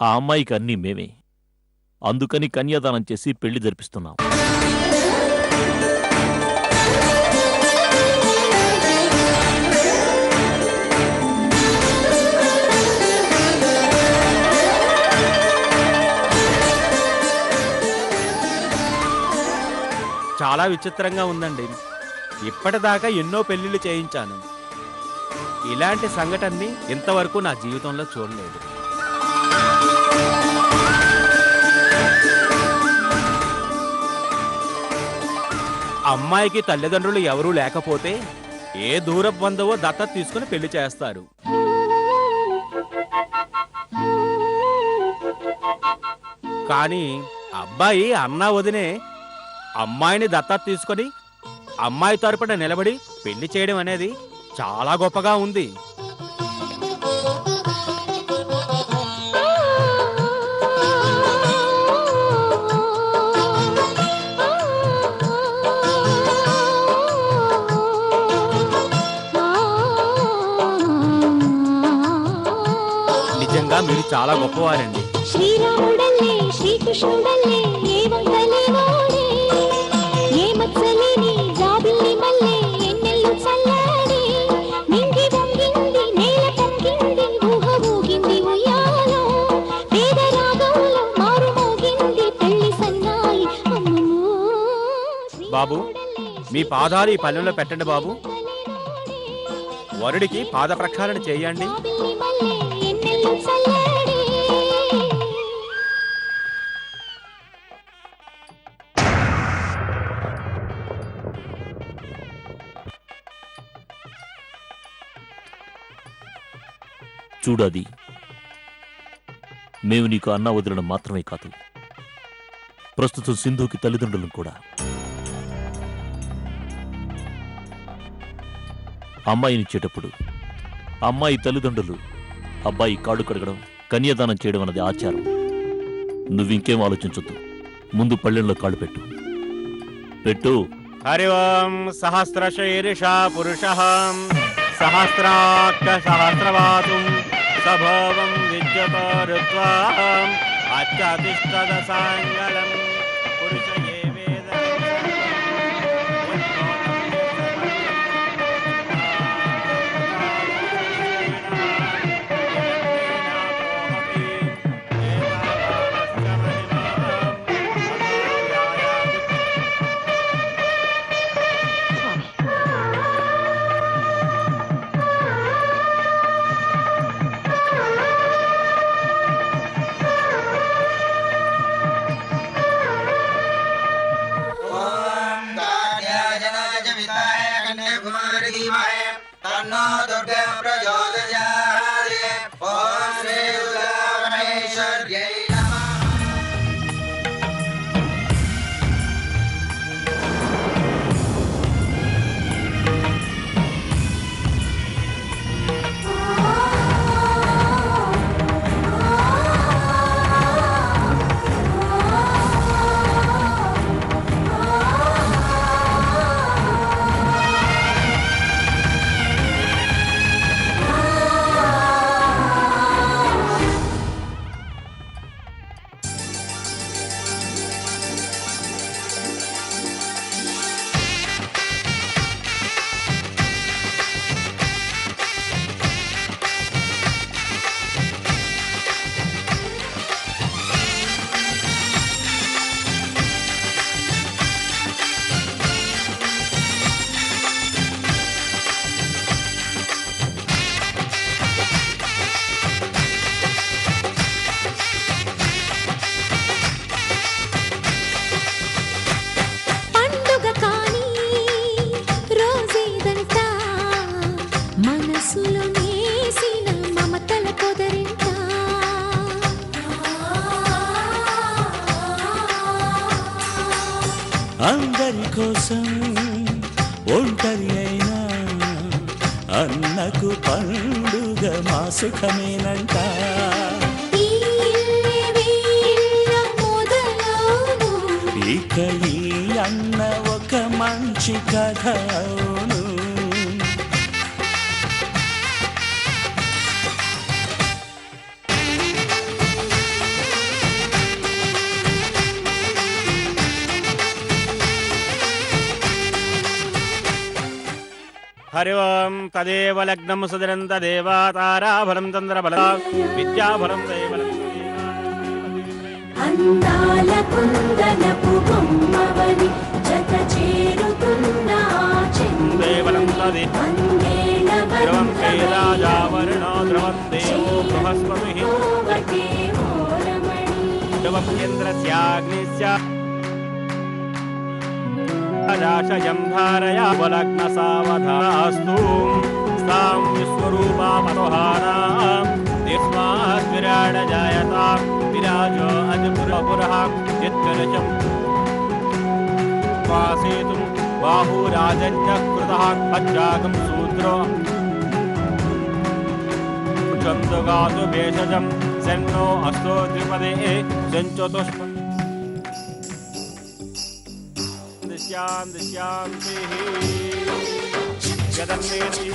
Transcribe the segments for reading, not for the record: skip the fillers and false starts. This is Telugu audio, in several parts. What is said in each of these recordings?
ఆ అమ్మాయికి అన్నీ మేమే. అందుకని కన్యాదానం చేసి పెళ్లి జరిపిస్తున్నాం. చాలా విచిత్రంగా ఉందండి. ఇప్పటిదాకా ఎన్నో పెళ్లిళ్ళు చేయించాను. ఇలాంటి సంఘటనని ఇంతవరకు నా జీవితంలో చూడలేదు. అమ్మాయికి తల్లిదండ్రులు ఎవరూ లేకపోతే ఏ దూరపు బంధువో దత్తత తీసుకుని పెళ్లి చేస్తారు. కానీ అబ్బాయి అన్నా వదినే అమ్మాయిని దత్తత తీసుకొని అమ్మాయి తరపున నిలబడి పెళ్లి చేయడం అనేది చాలా గొప్పగా ఉంది. నిజంగా మీరు చాలా గొప్పవారండి. శ్రీరాముడల్లే శ్రీకృష్ణుడల్లే ఏమంతలేనోడే ఏ మత్సలేని జాబిల్లి మల్లె ఎన్నెల్లు చల్లాడే నింగి వంగింది నేల పొంగింది ఊహ ఊగింది ఉయ్యాలో వేద రాగంలో మారు మోగింది పెళ్లి సన్నాయి అమ్మో. బాబు, మీ పాదాలు ఈ పల్లెంలో పెట్టండి బాబు. వరుడికి పాద ప్రక్షాళన చేయండి. జాబిల్లి మల్లె ఎన్నెల్లు చల్లాడే చూడాది, మేము నీకు అన్నా వదిలడం మాత్రమే కాదు, ప్రస్తుతం సింధుకి తల్లిదండ్రులను కూడా. అమ్మాయినిచ్చేటప్పుడు అమ్మాయి తల్లిదండ్రులు అబ్బాయి కాళ్ళు కడగడం, కన్యాదానం చేయడం అన్నది ఆచారం. నువ్వింకేం ఆలోచించొద్దు, ముందు పళ్ళెంలో కాళ్ళు పెట్టు. పెట్టు. హరి ఓం సహస్రశీర్షా పురుషః సహస్రాక్ష సహస్రవాతుం సభవం విద్యత రుత్వా అత్యతిష్టద సాంగళం పురుష అందరి కోసం ఒంటరి అయినా అన్నకు పండుగ మా సుఖమేనంట. ఇక ఈ అన్న ఒక మంచి కథ అవును. హరి ఓం తదేవ లగ్నం సుదరం తదేవా తారాభరం చంద్రబలం విద్యాభరం దైవలం అందాల కుందనపు బొమ్మవని జత చేరుతున్న దేవలం తదే ధ్రువం రాజావరుణో ధ్రువం దేవో బృహస్పతి ధ్రువం చంద్రస్యాగ్నిస్య రాశయం ధారయా వలగ్న సావధాస్తు స్తాం విశ్వరూపామరోహారాం దేస్మాత్ విరాడ జాయతాం విరాజో అజపురపురః యత్కరచం వాసేతుం బాహురాజన్యకృతః పజ్జాగం శూద్రో చందుగాతు భేషజం శన్నో అస్తో ద్విపదే చంచతుష్ప దిశ్యాంతి జగన్నేతి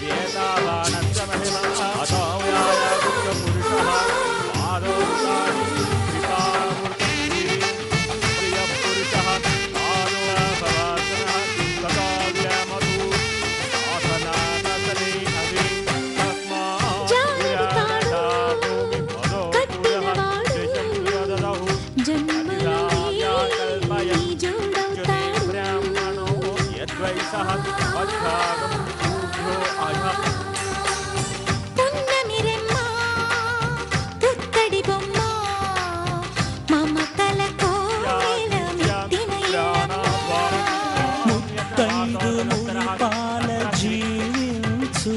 వేదావానస్య మహిమా అతో వ్యాయాగుప్తపురుషః ఆదోస్తాని కృపామూర్తి ప్రియపురుషః ఆదోభవాసనః తథా వ్యామతు ఆసనానసనే అవి తస్మాత్ విరాజాతు మదో పురః శేషం యదదహు ద్వైసః అధ్యాగం శూద్రో అజ పున్నమిరెమ్మ పుత్తడి బొమ్మ మమతల కోవెల మెట్టిన ముత్తైదు మురిపాల జీవించు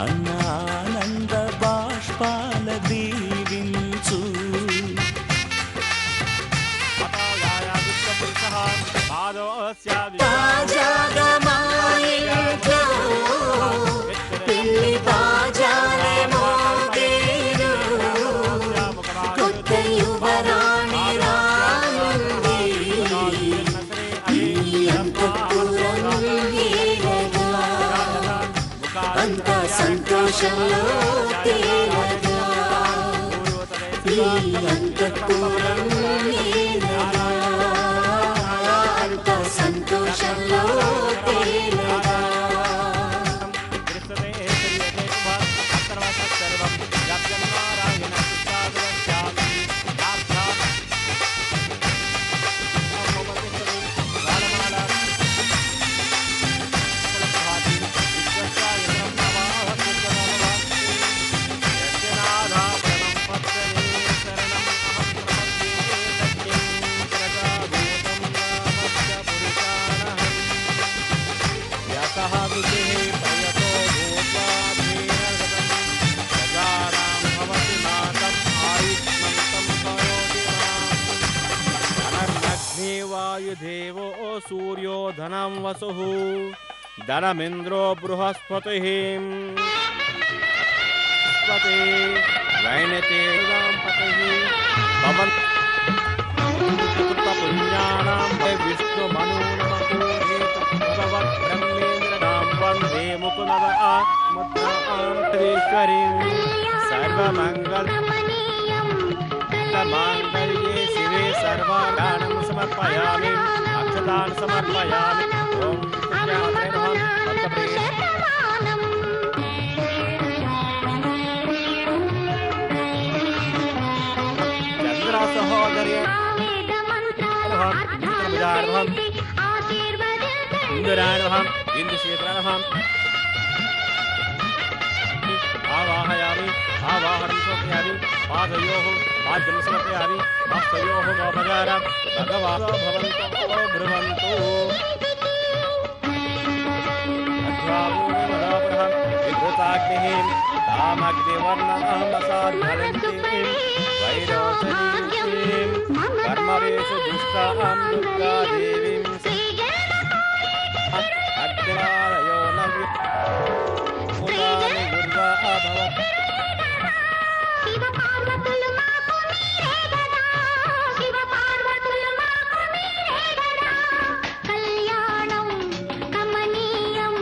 అన్నానంద బాష్పాల దీవించు పిల్లి బాజాలే మోగేరు కొత్త యువరాణి రానుంది ఈ అంతఃపురం ఏలగా అంత సంతోషంలో తేలగా ఈ అంతఃపురం ఏలగా అంత సంతోషంలో తేలగా వాయుదేవో సూర్యో ధనం వసుః ధనమింద్రో బృహస్పతిః వైనతేనాం పతిః భవన్ పుణ్యానాం విష్ణు మనోనమతో భగవత్ బ్రహ్మేంద్రనాం వందే ముకుంద ముద్రాంతరీశ్వరీం సర్వమంగళ మాంగళ్యే శివే సర్వాణం సమర్పయామి అక్షతాన్ సమర్పయామి ఓం పుణ్యాయ నమః భక్తప్రియ చంద్ర సహోదరి ఇందురార్హం ఇందుశేఖరార్హం ఆవాహయామి ఆవాహనం సమర్పయామి పాదయోః పాద్యం సమర్పయామి హస్తయోః గోపచారం భగవాన్ భవంతో బ్రువంతో అధ్వామోదరాపరః వికృతాగ్నిః తామగ్నివర్ణమసాధరంతిం వైరోచనీం కర్మవేషు దుష్టాం దుర్గాదేవీం అగ్నిరాలయో నవ్య ఉదాని దుర్గా అభవత్ శివ పార్వతులు మాకు మీరే గదా శివ పార్వతులు మాకు మీరే గదా కళ్యాణం కమనీయం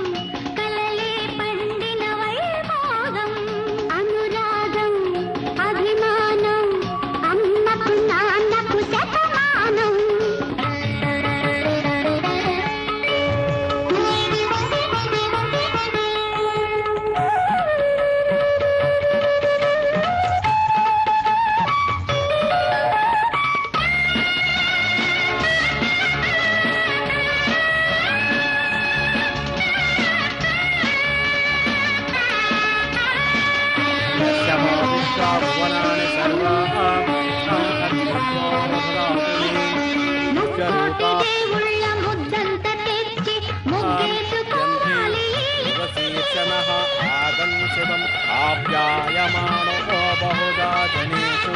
కలలే పండిన వైభోగం అనురాగం అభిమానం అమ్మకు నాన్నకు శతమానం तं शिवम् आप्यायमानो बहुधा जनेषु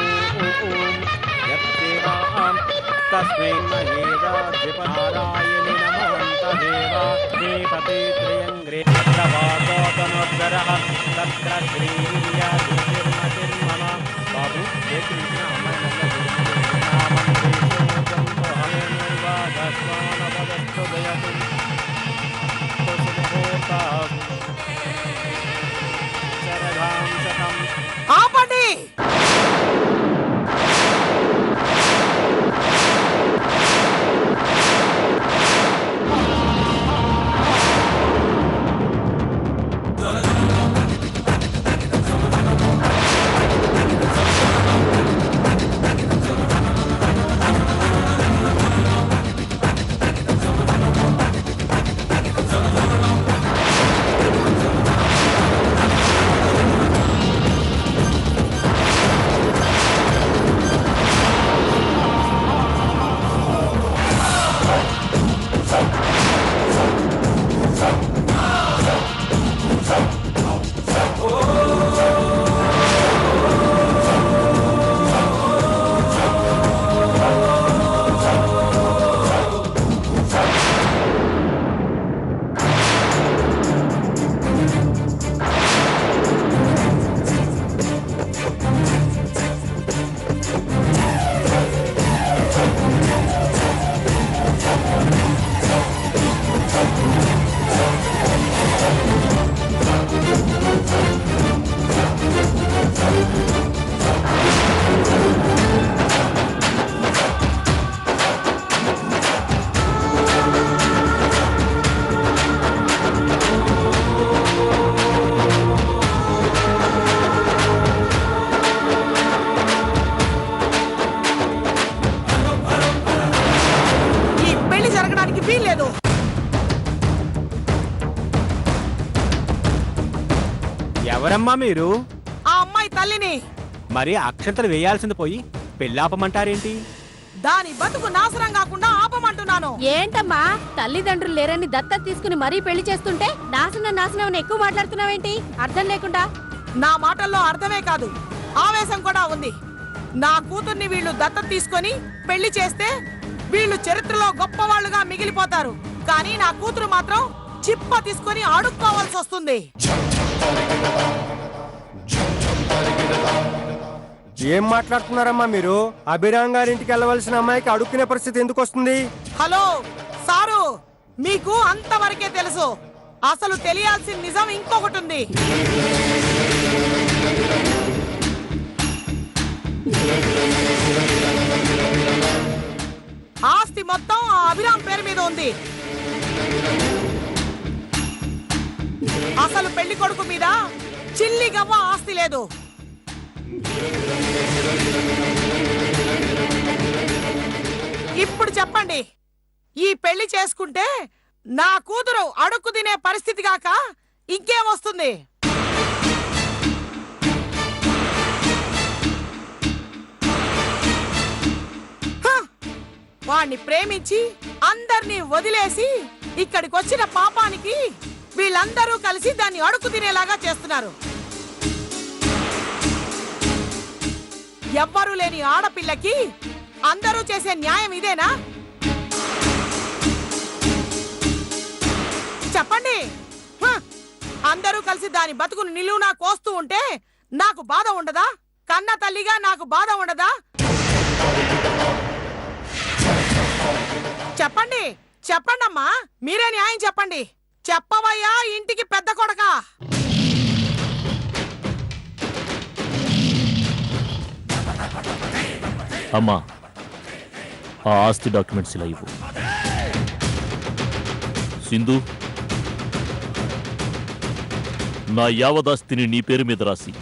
यत्सेवां तस्मै महेदाधिपनारायणि नमोऽन्तदेव श्रीपते त्र्यङ्ग्रे प्रवासोतमोद्गरः तत्र श्रीर्यादिर्मतिर्मम बाबू देशमिచ్చిన ఆపండి. వీల్లేదు. ఎవరమ్మా మీరు? ఆ అమ్మాయి తల్లిని. మరి అక్షంతలు వేయాల్సింది పోయి పెళ్ళాపమంటారేంటి? దాని బతుకు నాశనం కాకుండా ఆపమంటున్నాను. ఏంటమ్మా తల్లిదండ్రులు లేరని దత్తత తీసుకుని మరీ పెళ్లి చేస్తుంటే నాశనం ఎక్కువ మాట్లాడుతున్నావేంటి? అర్థం లేకుండా. నా మాటల్లో అర్థమే కాదు, ఆవేశం కూడా ఉంది. నా కూతుర్ని వీళ్ళు దత్తత తీసుకొని పెళ్లి చేస్తే వీళ్ళు చరిత్రలో గొప్పవాళ్లుగా మిగిలిపోతారు. కానీ నా కూతురు మాత్రం చిప్ప తీసుకొని ఆడుకోవాల్సి వస్తుంది. ఏం మాట్లాడుతున్నారమ్మా మీరు? అభిరామ్ గారింటికి వెళ్ళవలసిన అమ్మాయికి అడుక్కునే పరిస్థితి ఎందుకు వస్తుంది? హలో సారు, మీకు అంతవరకే తెలుసు. అసలు తెలియాల్సిన నిజం ఇంకొకటి ఉంది. ఆస్తి మొత్తం ఆ అభిరామ్ పేరు మీద ఉంది. అసలు పెళ్లి కొడుకు మీద చిల్లి గవ్వ ఆస్తి లేదు. ఇప్పుడు చెప్పండి, ఈ పెళ్లి చేసుకుంటే నా కూతురు అడుక్కు తినే పరిస్థితి కాక ఇంకేమొస్తుంది? వాణ్ణి ప్రేమించి అందర్నీ వదిలేసి ఇక్కడికి వచ్చిన పాపానికి వీళ్ళందరూ కలిసి దాన్ని అడుక్కు తినేలాగా చేస్తున్నారు. ఎవ్వరూ లేని ఆడపిల్లకి అందరూ చేసే న్యాయం ఇదేనా? చెప్పండి. అందరూ కలిసి దాని బతుకును నిలువునా కోస్తూ ఉంటే నాకు బాధ ఉండదా? కన్న తల్లిగా నాకు బాధ ఉండదా? చెప్పండి, చెప్పండమ్మా, మీరే న్యాయం చెప్పండి. చెప్పవయ్యా ఇంటికి పెద్ద కొడకా. అమ్మా, ఆ ఆస్తి డాక్యుమెంట్స్ ఇలా ఇవ్వు. సింధు, నా యావదాస్తిని నీ పేరు మీద రాసి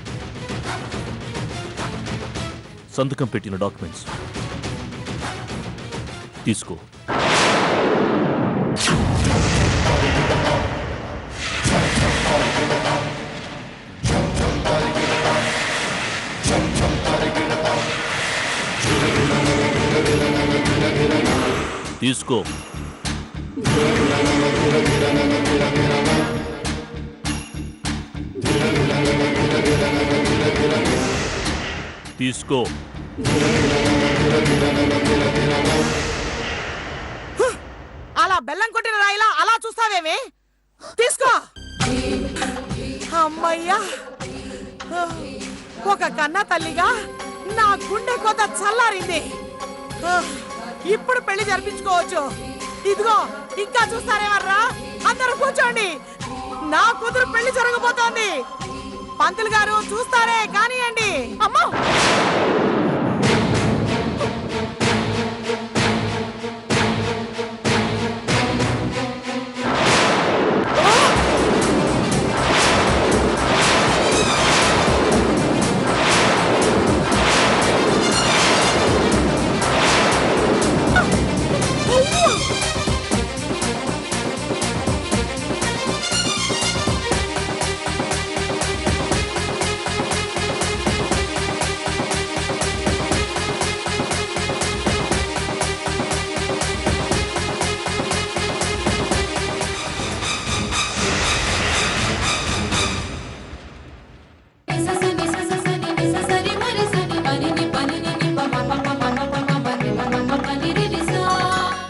సంతకం పెట్టిన డాక్యుమెంట్స్ తీసుకో. తీసుకో. తీసుకో. అలా బెల్లం కొట్టిన రాయిలా అలా చూస్తావేమి? తీసుకో. అమ్మయ్యా, ఒక కన్న తల్లిగా నా గుండె కొత్త చల్లారింది. ఇప్పుడు పెళ్లి జరిపించుకోవచ్చు. ఇదిగో ఇంకా చూస్తారేమర్రా, అందరూ కూర్చోండి. నా కూతురు పెళ్లి జరగబోతోంది. పంతులు గారు చూస్తారే కానియండి. అమ్మో